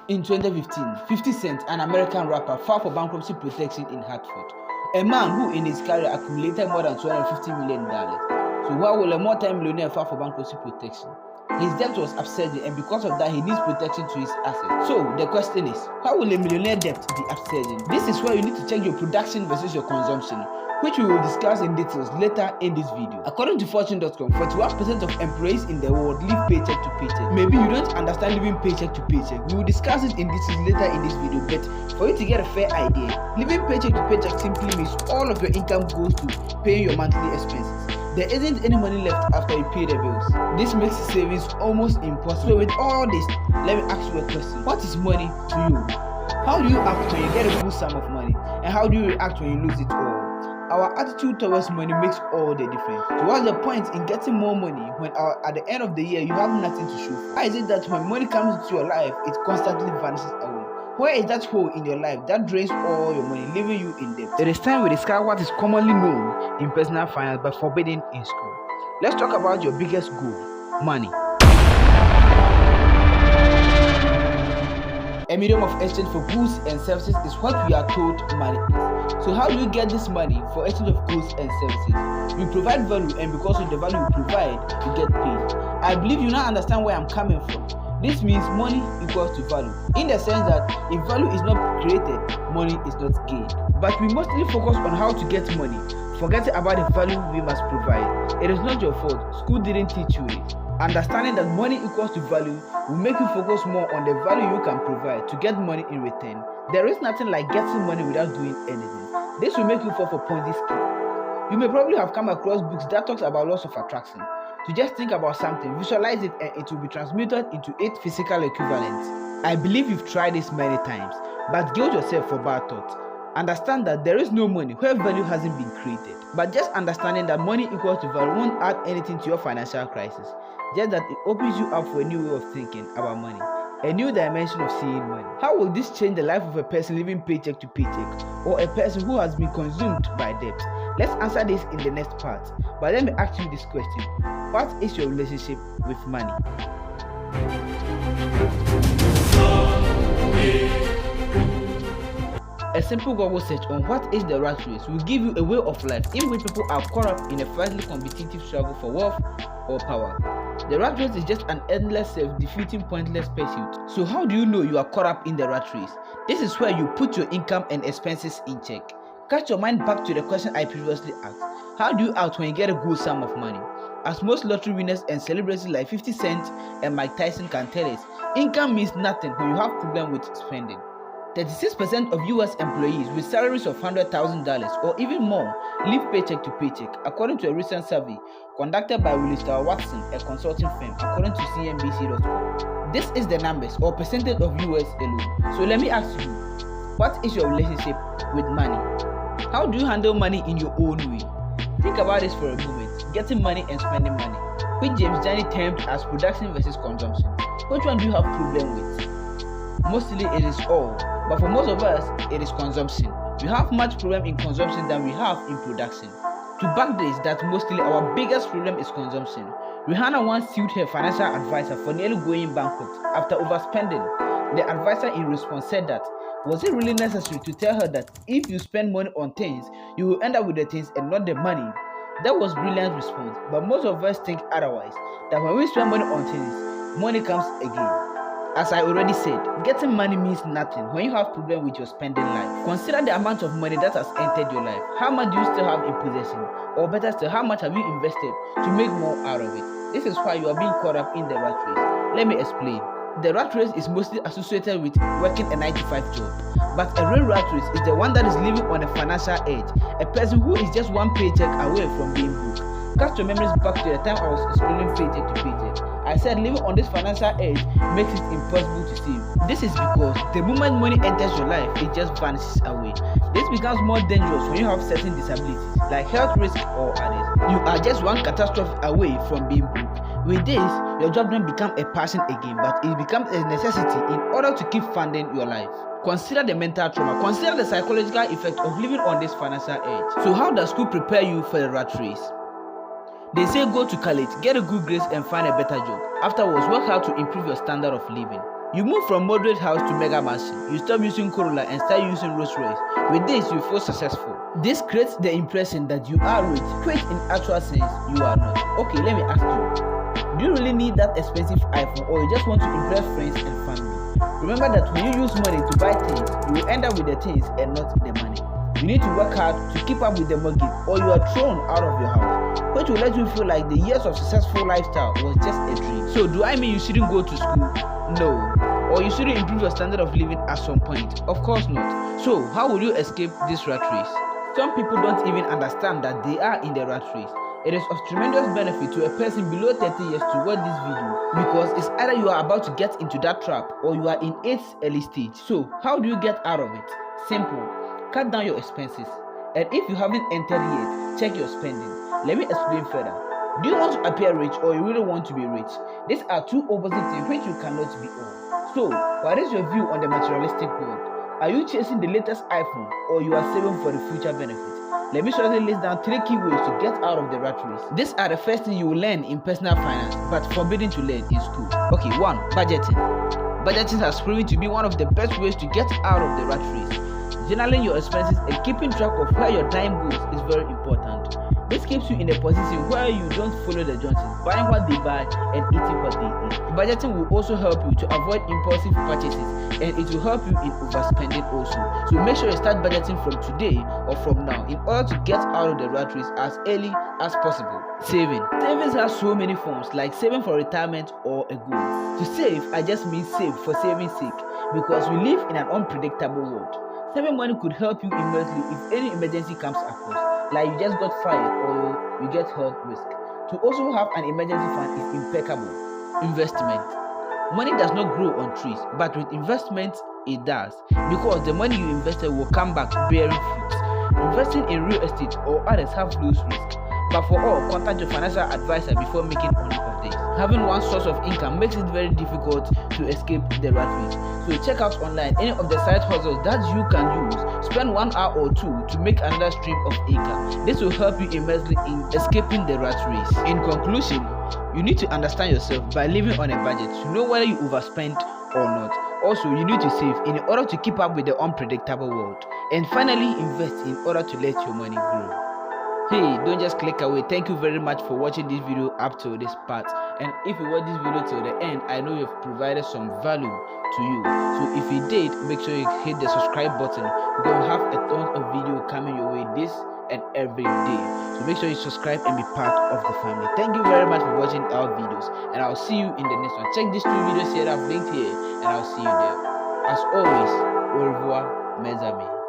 In 2015, 50 Cent, an American rapper, filed for bankruptcy protection in Hartford. A man who in his career accumulated more than $250 million. So why will a multi-millionaire file for bankruptcy protection? His debt was absurd, and because of that, he needs protection to his assets. So the question is, how will a millionaire debt be absurd? This is where you need to check your production versus your consumption, which we will discuss in details later in this video. According to Fortune.com, 41% of employees in the world live paycheck to paycheck. Maybe you don't understand living paycheck to paycheck. We will discuss it in details later in this video, but for you to get a fair idea, living paycheck to paycheck simply means all of your income goes to paying your monthly expenses. There isn't any money left after you pay the bills. This makes savings almost impossible. So with all this, let me ask you a question. What is money to you? How do you act when you get a good sum of money? And how do you react when you lose it all? Our attitude towards money makes all the difference. So what's the point in getting more money when at the end of the year you have nothing to show? How is it that when money comes into your life, it constantly vanishes away? Where is that hole in your life that drains all your money, leaving you in debt? It is time we discuss what is commonly known in personal finance but forbidden in school. Let's talk about your biggest goal, money. A medium of exchange for goods and services is what we are told money is. So how do you get this money for exchange of goods and services? You provide value, and because of the value you provide, you get paid. I believe you now understand where I'm coming from. This means money equals to value, in the sense that if value is not created, money is not gained. But we mostly focus on how to get money, forgetting about the value we must provide. It is not your fault. School didn't teach you it. Understanding that money equals to value will make you focus more on the value you can provide to get money in return. There is nothing like getting money without doing anything. This will make you fall for Ponzi scheme. You may probably have come across books that talks about laws of attraction. To just think about something, visualize it, and it will be transmuted into its physical equivalent. I believe you've tried this many times, but guilt yourself for bad thoughts. Understand that there is no money where value hasn't been created. But just understanding that money equals to value won't add anything to your financial crisis. Just that it opens you up for a new way of thinking about money, a new dimension of seeing money. How will this change the life of a person living paycheck to paycheck, or a person who has been consumed by debt? Let's answer this in the next part. But let me ask you this question. What is your relationship with money? A simple Google search on what is the rat race will give you a way of life in which people are caught up in a fiercely competitive struggle for wealth or power. The rat race is just an endless self-defeating pointless pursuit. So how do you know you are caught up in the rat race? This is where you put your income and expenses in check. Catch your mind back to the question I previously asked. How do you act when you get a good sum of money? As most lottery winners and celebrities like 50 Cent and Mike Tyson can tell us, income means nothing when you have problem with spending. 36% of US employees with salaries of $100,000 or even more live paycheck to paycheck, according to a recent survey conducted by Willister Watson, a consulting firm, according to CNBC.com. This is the numbers or percentage of US alone. So let me ask you, what is your relationship with money? How do you handle money in your own way? Think about this for a moment. Getting money and spending money, which James Journey termed as production versus consumption. Which one do you have problem with? Mostly it is all, but for most of us, it is consumption. We have much problem in consumption than we have in production. To back this, that mostly our biggest problem is consumption. Rihanna once sued her financial advisor for nearly going bankrupt after overspending. The advisor in response said that, was it really necessary to tell her that if you spend money on things, you will end up with the things and not the money? That was brilliant response, but most of us think otherwise, that when we spend money on things, money comes again. As I already said, getting money means nothing when you have problem with your spending life. Consider the amount of money that has entered your life. How much do you still have in possession? Or better still, how much have you invested to make more out of it? This is why you are being caught up in the rat race. Let me explain. The rat race is mostly associated with working a 9-to-5 job. But a real rat race is the one that is living on a financial edge. A person who is just one paycheck away from being broke. Cast your memories back to the time I was explaining paycheck to paycheck. I said living on this financial edge makes it impossible to save. This is because the moment money enters your life, it just vanishes away. This becomes more dangerous when you have certain disabilities, like health risk or others. You are just one catastrophe away from being broke. With this, your job don't become a passion again, but it becomes a necessity in order to keep funding your life. Consider the mental trauma. Consider the psychological effect of living on this financial edge. So how does school prepare you for the rat race? They say go to college, get a good grades and find a better job. Afterwards, work hard to improve your standard of living. You move from moderate house to mega mansion. You stop using Corolla and start using Rolls Royce. With this, you feel successful. This creates the impression that you are rich, which in actual sense, you are not. Okay, let me ask you. Do you really need that expensive iPhone, or you just want to impress friends and family? Remember that when you use money to buy things, you will end up with the things and not the money. You need to work hard to keep up with the mortgage, or you are thrown out of your house, which will let you feel like the years of successful lifestyle was just a dream. So do I mean you shouldn't go to school? No. Or you shouldn't improve your standard of living at some point? Of course not. So how will you escape this rat race? Some people don't even understand that they are in the rat race. It is of tremendous benefit to a person below 30 years to watch this video, because it's either you are about to get into that trap or you are in its early stage. So how do you get out of it? Simple. Cut down your expenses. And if you haven't entered yet, check your spending. Let me explain further. Do you want to appear rich, or you really want to be rich? These are two opposite things which you cannot be all. So, what is your view on the materialistic world? Are you chasing the latest iPhone, or you are saving for the future benefit? Let me shortly list down 3 key ways to get out of the rat race. These are the first things you will learn in personal finance, but forbidden to learn in school. Okay, 1. Budgeting. Budgeting has proven to be one of the best ways to get out of the rat race. Journaling your expenses and keeping track of where your time goes is very important. This keeps you in a position where you don't follow the Johnsons, buying what they buy and eating what they eat. Budgeting will also help you to avoid impulsive purchases, and it will help you in overspending also. So make sure you start budgeting from today or from now in order to get out of the rat race as early as possible. Saving. Savings has so many forms, like saving for retirement or a goal. To save, I just mean save for saving's sake, because we live in an unpredictable world. Saving money could help you immensely if any emergency comes across, like you just got fired or you get health risk. To also have an emergency fund is impeccable. Investment. Money does not grow on trees, but with investment, it does, because the money you invested will come back bearing fruits. Investing in real estate or others have low risk, but for all, contact your financial advisor before making any of this. Having one source of income makes it very difficult to escape the rat race. So check out online any of the side hustles that you can use. Spend 1 hour or 2 to make another stream of income. This will help you immensely in escaping the rat race. In conclusion, you need to understand yourself by living on a budget to know whether you overspend or not. Also, you need to save in order to keep up with the unpredictable world. And finally, invest in order to let your money grow. Hey, don't just click away. Thank you very much for watching this video up to this part. And if you watch this video till the end, I know you've provided some value to you. So if you did, make sure you hit the subscribe button, because we have a ton of video coming your way this and every day. So make sure you subscribe and be part of the family. Thank you very much for watching our videos, and I'll see you in the next one. Check these 2 videos here that I've linked here, and I'll see you there. As always, au revoir, mes amis.